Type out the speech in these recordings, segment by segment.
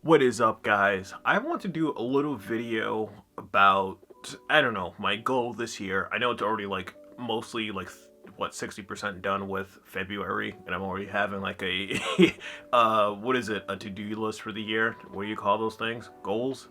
What is up, guys? I want to do a little video about, I don't know, my goal this year. I know it's already mostly 60% done with February, and I'm already having like a what is it, a to-do list for the year. What do you call those things? Goals?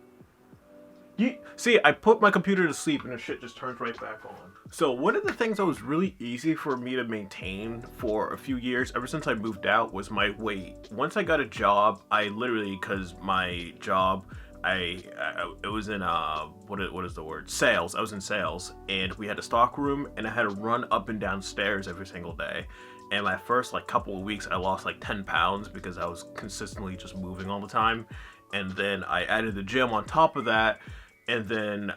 See, I put my computer to sleep and the shit just turns right back on. So one of the things that was really easy for me to maintain for a few years, ever since I moved out, was my weight. Once I got a job, I literally, because my job, it was in what is the word, sales. I was in sales, and we had a stock room, and I had to run up and down stairs every single day. And my first couple of weeks, I lost 10 pounds because I was consistently just moving all the time. And then I added the gym on top of that. And then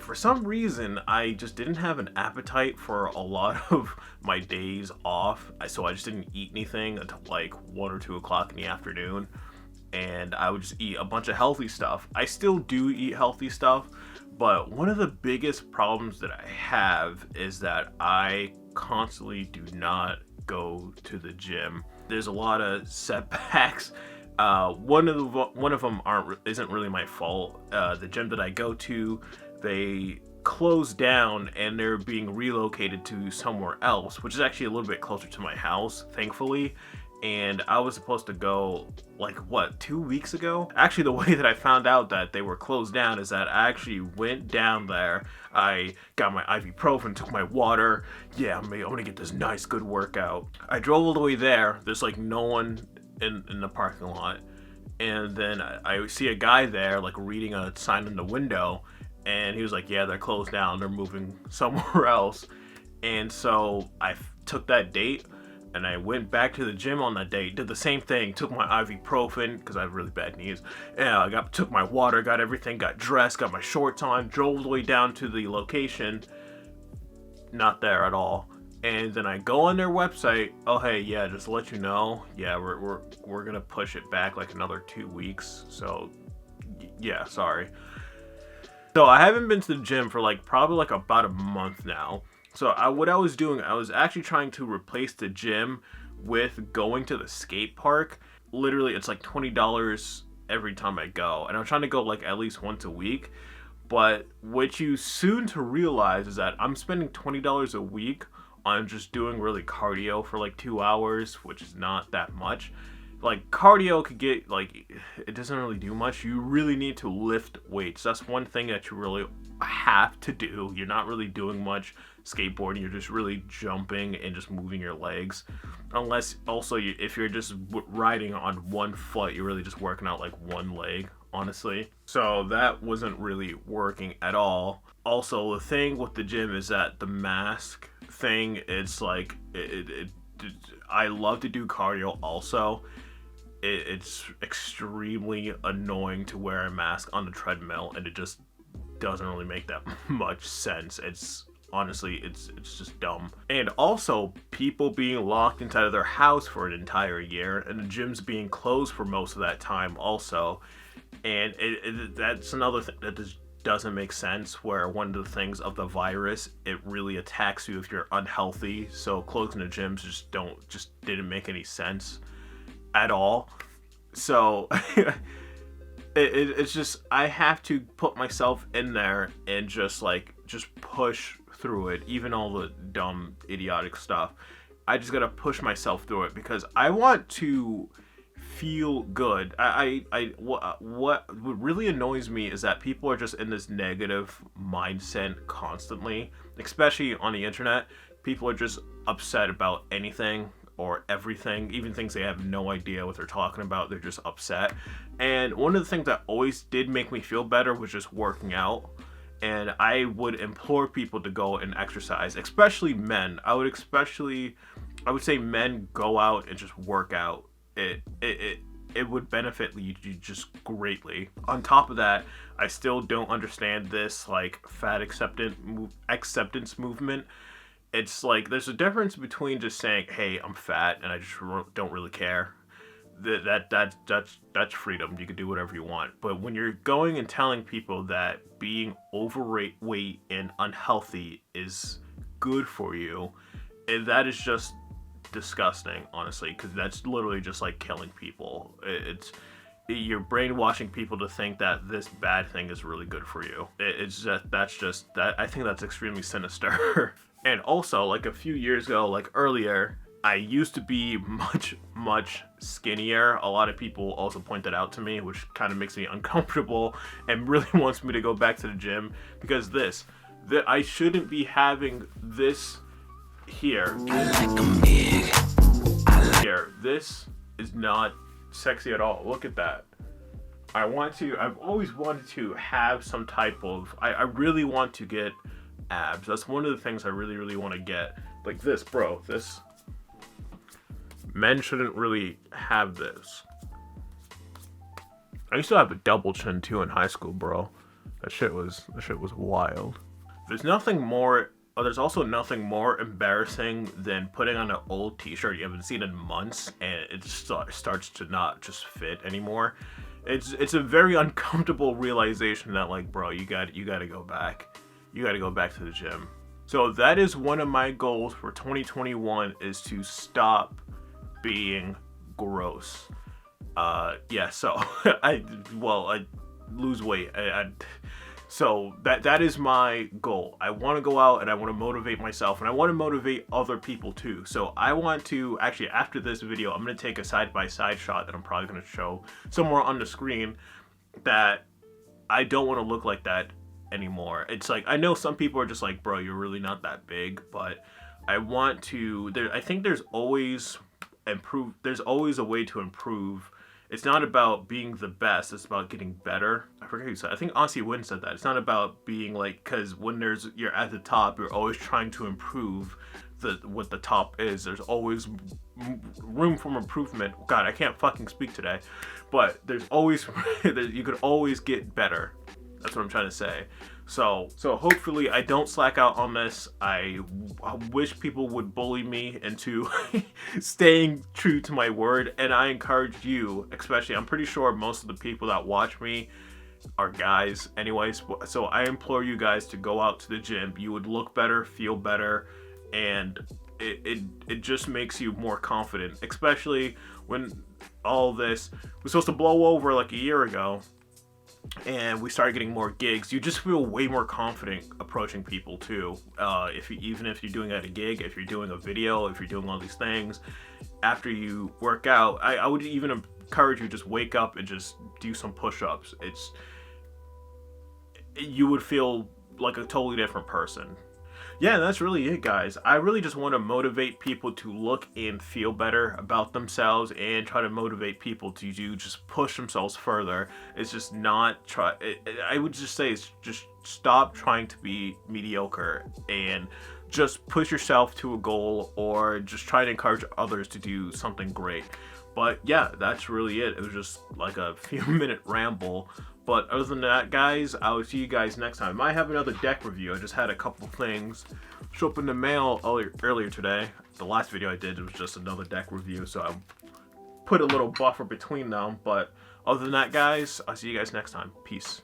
for some reason, I just didn't have an appetite for a lot of my days off. So I just didn't eat anything until 1 or 2 o'clock in the afternoon. And I would just eat a bunch of healthy stuff. I still do eat healthy stuff, but one of the biggest problems that I have is that I constantly do not go to the gym. There's a lot of setbacks. One of them isn't really my fault. The gym that I go to, they closed down and they're being relocated to somewhere else, which is actually a little bit closer to my house, thankfully. And I was supposed to go 2 weeks ago. Actually, the way that I found out that they were closed down is that I actually went down there. I got my ibuprofen, took my water. Yeah, I'm gonna get this nice good workout. I drove all the way there. There's no one in the parking lot, and then I see a guy there reading a sign in the window, and he was like, yeah, they're closed down, they're moving somewhere else. And so I took that date and I went back to the gym on that day, did the same thing, took my ibuprofen because I have really bad knees, and I took my water, got everything, got dressed, got my shorts on, drove all the way down to the location. Not there at all. And then I go on their website. Oh, hey, yeah, just to let you know, yeah, we're gonna push it back another 2 weeks. So, yeah, sorry. So I haven't been to the gym for probably about a month now. So what I was doing, I was actually trying to replace the gym with going to the skate park. Literally, it's $20 every time I go, and I'm trying to go at least once a week. But what you soon to realize is that I'm spending $20 a week on just doing really cardio for 2 hours, which is not that much. Cardio could get it doesn't really do much. You really need to lift weights. That's one thing that you really have to do. You're not really doing much skateboarding. You're just really jumping and just moving your legs. Unless also if you're just riding on one foot, you're really just working out one leg, honestly. So that wasn't really working at all. Also, the thing with the gym is that the mask thing, it's I love to do cardio also. It's extremely annoying to wear a mask on the treadmill, and it just doesn't really make that much sense. It's honestly, it's just dumb. And also, people being locked inside of their house for an entire year, and the gyms being closed for most of that time also. And that's another thing that just doesn't make sense, where one of the things of the virus, it really attacks you if you're unhealthy. So closing the gyms just didn't make any sense at all. So it's just, I have to put myself in there and just push through it, even all the dumb idiotic stuff. I just gotta push myself through it because I want to feel good. What really annoys me is that people are just in this negative mindset constantly, especially on the internet. People are just upset about anything or everything, even things they have no idea what they're talking about. They're just upset. And one of the things that always did make me feel better was just working out. And I would implore people to go and exercise, especially men. I would say men go out and just work out. It would benefit you just greatly. On top of that, I still don't understand this fat acceptance movement. It's there's a difference between just saying, hey, I'm fat and I just don't really care. That's freedom. You can do whatever you want. But when you're going and telling people that being overweight and unhealthy is good for you, and that is just disgusting, honestly, because that's literally just killing people. you're brainwashing people to think that this bad thing is really good for you. It's just that I think that's extremely sinister. And also, like a few years ago, like earlier, I used to be much skinnier. A lot of people also point that out to me, which kind of makes me uncomfortable and really wants me to go back to the gym, because that I shouldn't be having this here. Here, this is not sexy at all. Look at that. I've always wanted to have some type of, I really want to get abs. That's one of the things I really want to get. Like this, bro, this, men shouldn't really have this. I used to have a double chin too in high school, bro. That shit was wild. There's also nothing more embarrassing than putting on an old t-shirt you haven't seen in months and it starts to not just fit anymore. It's a very uncomfortable realization that, like, bro, you got to go back. You got to go back to the gym. So that is one of my goals for 2021, is to stop being gross. Yeah, so I lose weight. So that is my goal. I want to go out and I want to motivate myself, and I want to motivate other people too. So I want to, actually, after this video, I'm going to take a side-by-side shot that I'm probably going to show somewhere on the screen, that I don't want to look like that anymore. It's like, I know some people are just like, bro, you're really not that big, but I want to, I think there's always a way to improve. It's not about being the best, it's about getting better. I forget who said, I think Aussie Wynn said that. It's not about being like, because when you're at the top, you're always trying to improve what the top is. There's always room for improvement. God, I can't fucking speak today. But there's always, you could always get better. That's what I'm trying to say. So hopefully I don't slack out on this. I wish people would bully me into staying true to my word, and I encourage you, especially, I'm pretty sure most of the people that watch me are guys anyways, so I implore you guys to go out to the gym. You would look better, feel better, and it just makes you more confident, especially when all this was supposed to blow over like a year ago and we started getting more gigs. You just feel way more confident approaching people too. Even if you're doing at a gig, if you're doing a video, if you're doing all these things, after you work out, I would even encourage you, just wake up and just do some push-ups. You would feel like a totally different person. Yeah, that's really it, guys. I really just want to motivate people to look and feel better about themselves, and try to motivate people to just push themselves further. It's just not I would just say, it's just stop trying to be mediocre and just push yourself to a goal, or just try to encourage others to do something great. But yeah, that's really it. It was just like a few-minute ramble. But other than that, guys, I will see you guys next time. I might have another deck review. I just had a couple things show up in the mail earlier today. The last video I did was just another deck review, so I put a little buffer between them. But other than that, guys, I'll see you guys next time. Peace.